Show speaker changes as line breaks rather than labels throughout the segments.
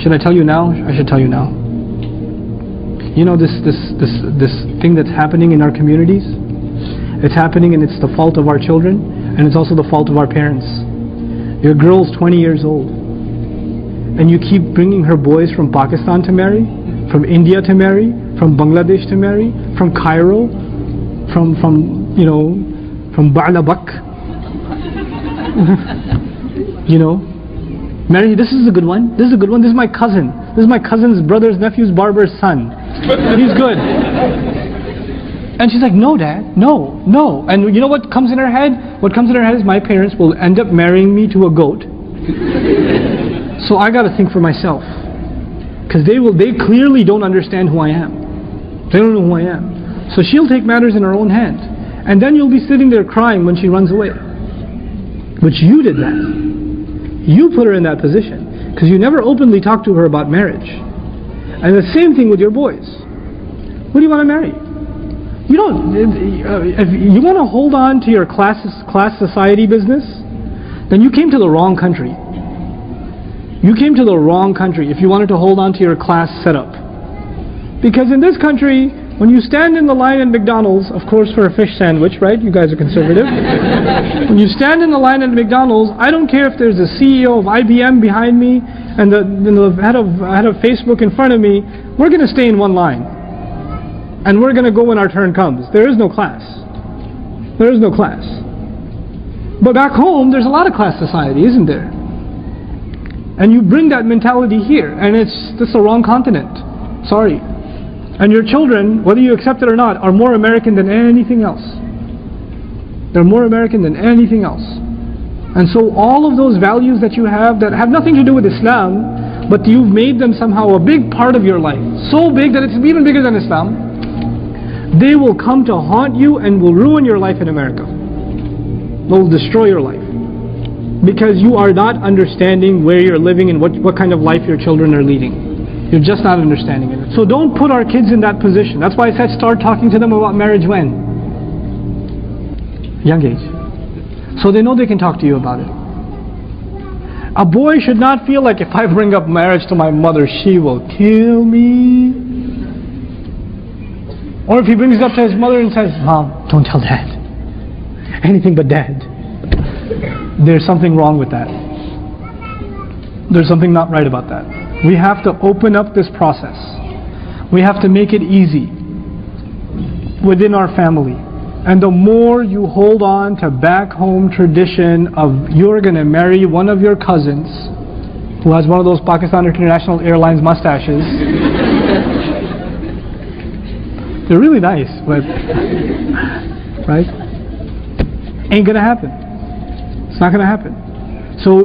Should I tell you now? I should tell you now. You know this thing that's happening in our communities? It's happening, and it's the fault of our children, and it's also the fault of our parents. Your girl's 20 years old, and you keep bringing her boys from Pakistan to marry, from India to marry, from Bangladesh to marry, from Cairo, from Ba'labak. You know, Mary, this is a good one. This is a good one. This is my cousin. This is my cousin's brother's nephew's barber's son. He's good. And she's like, no, Dad, no, no. And you know what comes in her head? What comes in her head is my parents will end up marrying me to a goat. So I got to think for myself, because they clearly don't understand who I am. They don't know who I am. So she'll take matters in her own hand, and then you'll be sitting there crying when she runs away. But you did that. You put her in that position because you never openly talked to her about marriage. And the same thing with your boys. What do you want to marry? You don't. If you want to hold on to your class society business, then you came to the wrong country. You came to the wrong country if you wanted to hold on to your class setup. Because in this country, when you stand in the line at McDonald's, of course for a fish sandwich, right? You guys are conservative. When you stand in the line at McDonald's, I don't care if there's a CEO of IBM behind me and the head of Facebook in front of me, we're going to stay in one line. And we're going to go when our turn comes. There is no class. There is no class. But back home, there's a lot of class society, isn't there? And you bring that mentality here, and it's the wrong continent. Sorry. And your children, whether you accept it or not, are more American than anything else. They're more American than anything else. And so all of those values that you have that have nothing to do with Islam, but you've made them somehow a big part of your life, so big that it's even bigger than Islam, they will come to haunt you and will ruin your life in America. They'll destroy your life. Because you are not understanding where you're living and what kind of life your children are leading. You're just not understanding it. So don't put our kids in that position. That's why I said start talking to them about marriage when? Young age. So they know they can talk to you about it. A boy should not feel like if I bring up marriage to my mother, she will kill me. Or if he brings it up to his mother and says, Mom, don't tell Dad. Anything but Dad. There's something wrong with that. There's something not right about that. We have to open up this process. We have to make it easy within our family. And the more you hold on to back home tradition of you're going to marry one of your cousins who has one of those Pakistan International Airlines mustaches. They're really nice, but right? Ain't going to happen. It's not going to happen. So,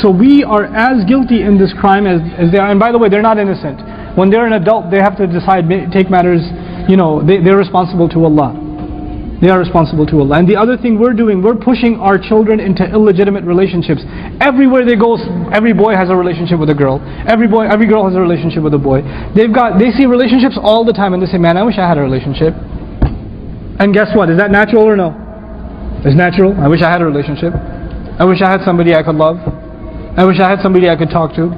so we are as guilty in this crime as they are. And by the way, they're not innocent. When they're an adult, they have to decide, take matters, they're responsible to Allah. They are responsible to Allah. And the other thing we're doing, we're pushing our children into illegitimate relationships. Everywhere they go, every boy has a relationship with a girl. Every girl has a relationship with a boy. They see relationships all the time and they say, man, I wish I had a relationship. And guess what? Is that natural or no? It's natural. I wish I had a relationship. I wish I had somebody I could love. I wish I had somebody I could talk to.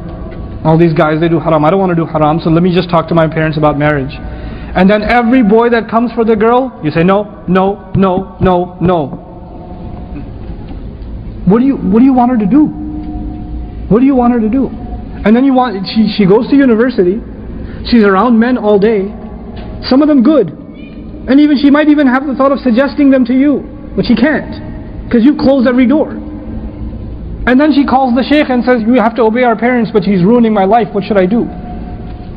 All these guys, they do haram. I don't want to do haram, so let me just talk to my parents about marriage. And then every boy that comes for the girl, you say no, no, no, no, no. What do you want her to do? What do you want her to do? And then she goes to university. She's around men all day. Some of them good. And she might even have the thought of suggesting them to you. But she can't. Because you've closed every door. And then she calls the sheikh and says, you have to obey our parents, but he's ruining my life, what should I do?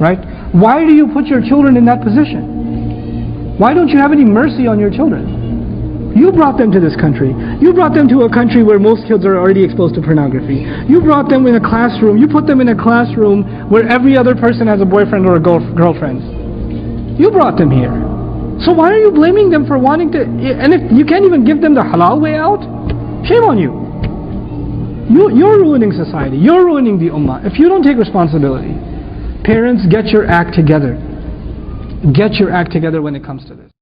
Right? Why do you put your children in that position? Why don't you have any mercy on your children? You brought them to this country. You brought them to a country where most kids are already exposed to pornography. You brought them in a classroom. You put them in a classroom where every other person has a boyfriend or a girlfriend. You brought them here. So why are you blaming them for wanting to... And if you can't even give them the halal way out, shame on you. You're ruining society. You're ruining the ummah. If you don't take responsibility, parents, get your act together. Get your act together when it comes to this.